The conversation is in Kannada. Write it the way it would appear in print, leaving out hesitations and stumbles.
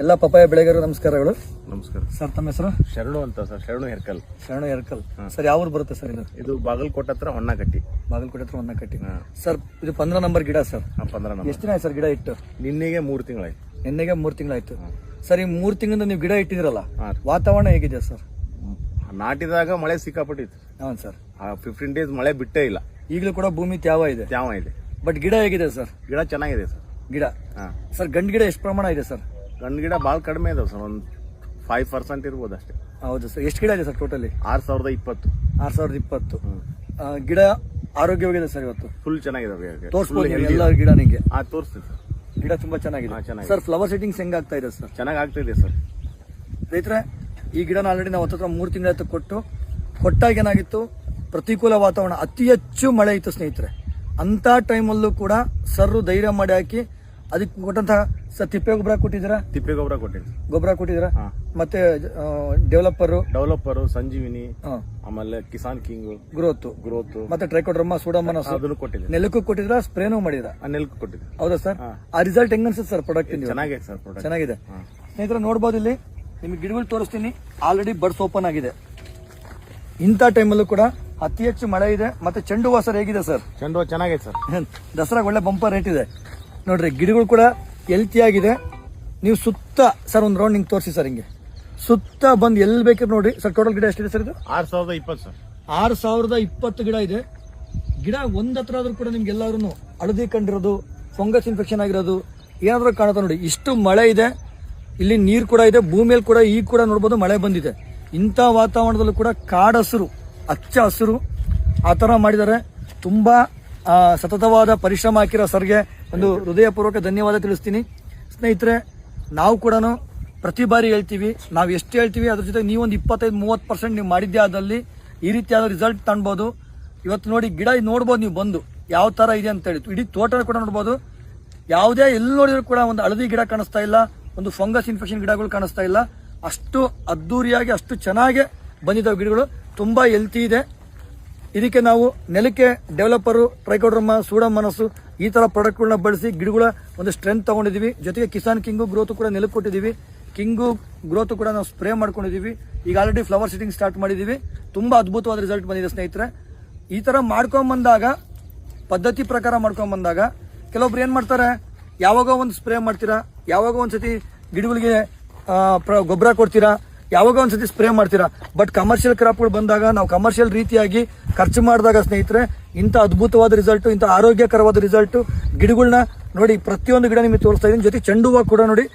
ಎಲ್ಲ ಪಪ್ಪಾಯ ಬೆಳೆಗಾರರು ನಮಸ್ಕಾರಗಳು. ನಮಸ್ಕಾರ ಸರ್, ತಮ್ಮ ಹೆಸರು? ಶರಣು ಅಂತ ಸರ್. ಶರಣು ಹೆರ್ಕಲ್. ಶರಣು ಹೆರ್ಕಲ್. ಸರ್, ಯಾವ ಊರು ಬರುತ್ತೆ ಸರ್ ಇದು ಬಾಗಲಕೋಟೆ ಹತ್ರ ಹೊನ್ನಕಟ್ಟಿ. ಬಾಗಲಕೋಟೆ ಹತ್ರ ಹೊನ್ನಕಟ್ಟಿ. ಸರ್, ಇದು 15 ನಂಬರ್ ಗಿಡ ಸರ್. 15 ನಂಬರ್. ಎಷ್ಟು ದಿನ ಆಯ್ತು ಸರ್ ಗಿಡ ಇಟ್ಟು? ನಿನ್ನೆಗೆ 3 ತಿಂಗಳಾಯ್ತು. ನಿನ್ನೆಗೆ 3 ತಿಂಗಳಾಯ್ತು. ಸರ್, ಈ 3 ತಿಂಗಳಿಂದ ನೀವು ಗಿಡ ಇಟ್ಟಿದ್ರಲ್ಲ, ವಾತಾವರಣ ಹೇಗಿದೆ ಸರ್? ನಾಟಿದಾಗ ಮಳೆ ಸಿಕ್ಕಾಪಟ್ಟಿತ್ತು. ಹೌದು ಸರ್. 15 ಡೇಸ್ ಮಳೆ ಬಿಟ್ಟೇ ಇಲ್ಲ. ಈಗಲೂ ಕೂಡ ಭೂಮಿ ತ್ಯಾವ ಇದೆ. ಬಟ್ ಗಿಡ ಹೇಗಿದೆ ಸರ್? ಗಿಡ ಚೆನ್ನಾಗಿದೆ ಸರ್. ಗಿಡ ಸರ್, ಗಂಡು ಗಿಡ ಎಷ್ಟು ಪ್ರಮಾಣ ಇದೆ ಸರ್? ಗಂಡು ಗಿಡ ಭಾಳ ಕಡಿಮೆ ಇದಾವೆ ಸರ್. ಒಂದು 5% ಇರ್ಬೋದು ಅಷ್ಟೇ. ಹೌದು ಸರ್. ಎಷ್ಟು ಗಿಡ ಇದೆ ಸರ್ ಟೋಟಲಿ? 6020. 6020. ಗಿಡ ಆರೋಗ್ಯವಾಗಿದೆ ಸರ್ ಇವತ್ತು? ಫುಲ್ ಚೆನ್ನಾಗಿದೆ. ತೋರಿಸ್ಬೋದು ಎಲ್ಲ ಗಿಡ ನಿಮಗೆ? ತೋರಿಸ್ತೀನಿ ಸರ್. ಗಿಡ ತುಂಬಾ ಚೆನ್ನಾಗಿದೆ ಸರ್. ಫ್ಲವರ್ ಸೆಟ್ಟಿಂಗ್ಸ್ ಹೆಂಗ್ ಆಗ್ತಾ ಇದೆ ಸರ್? ಚೆನ್ನಾಗಿ ಆಗ್ತಾ ಸರ್. ರೈತರೆ, ಈ ಗಿಡನ ಆಲ್ರೆಡಿ ನಾವು ಹತ್ರ 3 ತಿಂಗಳ ಕೊಟ್ಟಾಗ ಏನಾಗಿತ್ತು, ಪ್ರತಿಕೂಲ ವಾತಾವರಣ, ಅತಿ ಹೆಚ್ಚು ಮಳೆ ಇತ್ತು ಸ್ನೇಹಿತರೆ. ಅಂತ ಟೈಮಲ್ಲೂ ಕೂಡ ಸರ್ರು ಧೈರ್ಯ ಮಾಡಿ ಹಾಕಿ ಅದಕ್ಕೆ ಕೊಟ್ಟಂತಹ ಸರ್ ತಿಪ್ಪೆ ಗೊಬ್ಬರ ಕೊಟ್ಟಿದ್ದೀರಾ? ತಿಪ್ಪೆ ಗೊಬ್ಬರ ಕೊಟ್ಟಿದ್ದೀರಾ? ಮತ್ತೆ ಡೆವಲಪರ್ ಸಂಜೀವಿನಿ, ಆಮೇಲೆ ಕಿಸಾನ್ ಕಿಂಗ್, ಗ್ರೋತ್ ಮತ್ತೆ ಟ್ರೈಕೋಡ್ರಮ್ಮ, ಸೂಡೋಮೋನಾಸ್ ಅದನ್ನು ಕೊಟ್ಟಿದ್ದೀರಾ? ನೆಲಕ್ಕೂ ಕೊಟ್ಟಿದ್ರಾ, ಸ್ಪ್ರೇನೂ ಮಾಡಿದ್ರಾ? ನೆಲಕ್ಕೂ ಕೊಟ್ಟಿದ್ದೀರಾ. ಹೌದಾ ಸರ್? ಆ ರಿಸಲ್ಟ್ ಹೆಂಗ್ ಅನ್ಸುತ್ತೆ ಸರ್ ಪ್ರಾಡಕ್ಟ್? ಚೆನ್ನಾಗಿದೆ ಸರ್. ಚೆನ್ನಾಗಿದೆ ಸ್ನೇಹಿತರೆ. ನೋಡ್ಬೋದು, ಇಲ್ಲಿ ನಿಮ್ಗೆ ಗಿಡಗಳು ತೋರಿಸ್ತೀನಿ. ಆಲ್ರೆಡಿ ಬಡ್ಸ್ ಓಪನ್ ಆಗಿದೆ. ಇಂಥ ಟೈಮಲ್ಲೂ ಕೂಡ ಅತಿ ಹೆಚ್ಚು ಮಳೆ ಇದೆ. ಮತ್ತೆ ಚೆಂಡು ಹೂವು ಸರ್ ಹೇಗಿದೆ ಸರ್? ಚೆಂಡು ಹೂವು ಚೆನ್ನಾಗಿದೆ ಸರ್. ದಸರಾಗ ಒಳ್ಳೆ ಬಂಪರ್ ರೇಟ್ ಇದೆ ನೋಡ್ರಿ. ಗಿಡಗಳು ಕೂಡ ಹೆಲ್ತಿ ಆಗಿದೆ. ನೀವು ಸುತ್ತ ಸರ್ ಒಂದು ರೌಂಡ್ ನಿಂಗೆ ತೋರಿಸಿ ಸರ್. ಹಿಂಗೆ ಸುತ್ತ ಬಂದು ಎಲ್ಲಿ ಬೇಕಿದ್ರು ನೋಡಿ ಸರ್. ಟೋಟಲ್ ಗಿಡ ಎಷ್ಟಿದೆ ಸರ್? ಇದು 6020 ಸರ್. 6020 ಗಿಡ ಇದೆ. ಗಿಡ ಒಂದ್ ಹತ್ರ ಆದ್ರೂ ಕೂಡ ನಿಮ್ಗೆ ಎಲ್ಲಾರು ಹಳದಿ ಕಂಡಿರೋದು, ಫಂಗಸ್ ಇನ್ಫೆಕ್ಷನ್ ಆಗಿರೋದು ಏನಾದ್ರೂ ಕಾಣುತ್ತೆ ನೋಡಿ. ಇಷ್ಟು ಮಳೆ ಇದೆ. ಇಲ್ಲಿ ನೀರು ಕೂಡ ಇದೆ. ಭೂಮಿಯಲ್ಲಿ ಕೂಡ ಈಗ ಕೂಡ ನೋಡ್ಬೋದು ಮಳೆ ಬಂದಿದೆ. ಇಂಥ ವಾತಾವರಣದಲ್ಲೂ ಕೂಡ ಕಾಡಹಸಿರು, ಹಚ್ಚ ಹಸಿರು ಆ ಥರ ಮಾಡಿದ್ದಾರೆ. ತುಂಬ ಸತತವಾದ ಪರಿಶ್ರಮ ಹಾಕಿರೋ ಸರ್ಗೆ ಒಂದು ಹೃದಯಪೂರ್ವಕ ಧನ್ಯವಾದ ತಿಳಿಸ್ತೀನಿ. ಸ್ನೇಹಿತರೆ, ನಾವು ಕೂಡ ಪ್ರತಿ ಬಾರಿ ಹೇಳ್ತೀವಿ, ನಾವು ಎಷ್ಟು ಹೇಳ್ತೀವಿ ಅದ್ರ ಜೊತೆ ನೀವೊಂದು 25-30% ನೀವು ಮಾಡಿದ್ದೇ ಆದಲ್ಲಿ ಈ ರೀತಿಯಾದ ರಿಸಲ್ಟ್ ಕಾಣ್ಬೋದು. ಇವತ್ತು ನೋಡಿ ಗಿಡ ನೋಡ್ಬೋದು ನೀವು ಬಂದು ಯಾವ ಥರ ಇದೆ ಅಂತ ಹೇಳಿ. ಇಡೀ ತೋಟ ಕೂಡ ನೋಡ್ಬೋದು. ಯಾವುದೇ ಎಲ್ಲಿ ನೋಡಿದ್ರು ಕೂಡ ಒಂದು ಹಳದಿ ಗಿಡ ಕಾಣಿಸ್ತಾ ಇಲ್ಲ, ಒಂದು ಫಂಗಸ್ ಇನ್ಫೆಕ್ಷನ್ ಗಿಡಗಳು ಕಾಣಿಸ್ತಾ ಇಲ್ಲ. ಅಷ್ಟು ಅದ್ದೂರಿಯಾಗಿ, ಅಷ್ಟು ಚೆನ್ನಾಗಿ ಬಂದಿದ್ದಾವೆ ಗಿಡಗಳು. ತುಂಬ ಹೆಲ್ತಿ ಇದೆ. ಇದಕ್ಕೆ ನಾವು ನೆಲಕ್ಕೆ ಡೆವಲಪರು, ಟ್ರೈಕೋಡ್ರಮ್ಮ, ಸೂಡೋಮೋನಾಸು ಈ ಥರ ಪ್ರಾಡಕ್ಟ್ಗಳನ್ನ ಬಳಸಿ ಗಿಡಗಳ ಒಂದು ಸ್ಟ್ರೆಂತ್ ತೊಗೊಂಡಿದ್ದೀವಿ. ಜೊತೆಗೆ ಕಿಸಾನ್ ಕಿಂಗು ಗ್ರೋತ್ ಕೂಡ ನೆಲಕ್ಕೆ ಕೊಟ್ಟಿದ್ದೀವಿ. ಕಿಂಗು ಗ್ರೋತ್ ಕೂಡ ನಾವು ಸ್ಪ್ರೇ ಮಾಡ್ಕೊಂಡಿದ್ದೀವಿ. ಈಗ ಆಲ್ರೆಡಿ ಫ್ಲವರ್ ಸೆಟ್ಟಿಂಗ್ ಸ್ಟಾರ್ಟ್ ಮಾಡಿದ್ದೀವಿ. ತುಂಬ ಅದ್ಭುತವಾದ ರಿಸಲ್ಟ್ ಬಂದಿದೆ ಸ್ನೇಹಿತರೆ. ಈ ಥರ ಮಾಡ್ಕೊಂಬಂದಾಗ, ಪದ್ಧತಿ ಪ್ರಕಾರ ಮಾಡ್ಕೊಂಬಂದಾಗ, ಕೆಲವೊಬ್ರು ಏನು ಮಾಡ್ತಾರೆ, ಯಾವಾಗ ಒಂದು ಸ್ಪ್ರೇ ಮಾಡ್ತೀರಾ, ಯಾವಾಗ ಒಂದ್ಸತಿ ಗಿಡಗಳಿಗೆ ಗೊಬ್ಬರ ಕೊಡ್ತೀರಾ, ಯಾವಾಗ ಒಂದ್ಸತಿ ಸ್ಪ್ರೇ ಮಾಡ್ತೀರಾ. ಬಟ್ ಕಮರ್ಷಿಯಲ್ ಕ್ರಾಪ್ಗಳು ಬಂದಾಗ, ನಾವು ಕಮರ್ಷಿಯಲ್ ರೀತಿಯಾಗಿ ಖರ್ಚು ಮಾಡಿದಾಗ ಸ್ನೇಹಿತರೆ, ಇಂಥ ಅದ್ಭುತವಾದ ರಿಸಲ್ಟು, ಇಂಥ ಆರೋಗ್ಯಕರವಾದ ರಿಸಲ್ಟು ಗಿಡಗಳನ್ನ ನೋಡಿ. ಪ್ರತಿಯೊಂದು ಗಿಡ ನಿಮಗೆ ತೋರಿಸ್ತಾ ಇದ್ದೀನಿ. ಜೊತೆ ಚೆಂಡು ಹೂವು ಕೂಡ ನೋಡಿ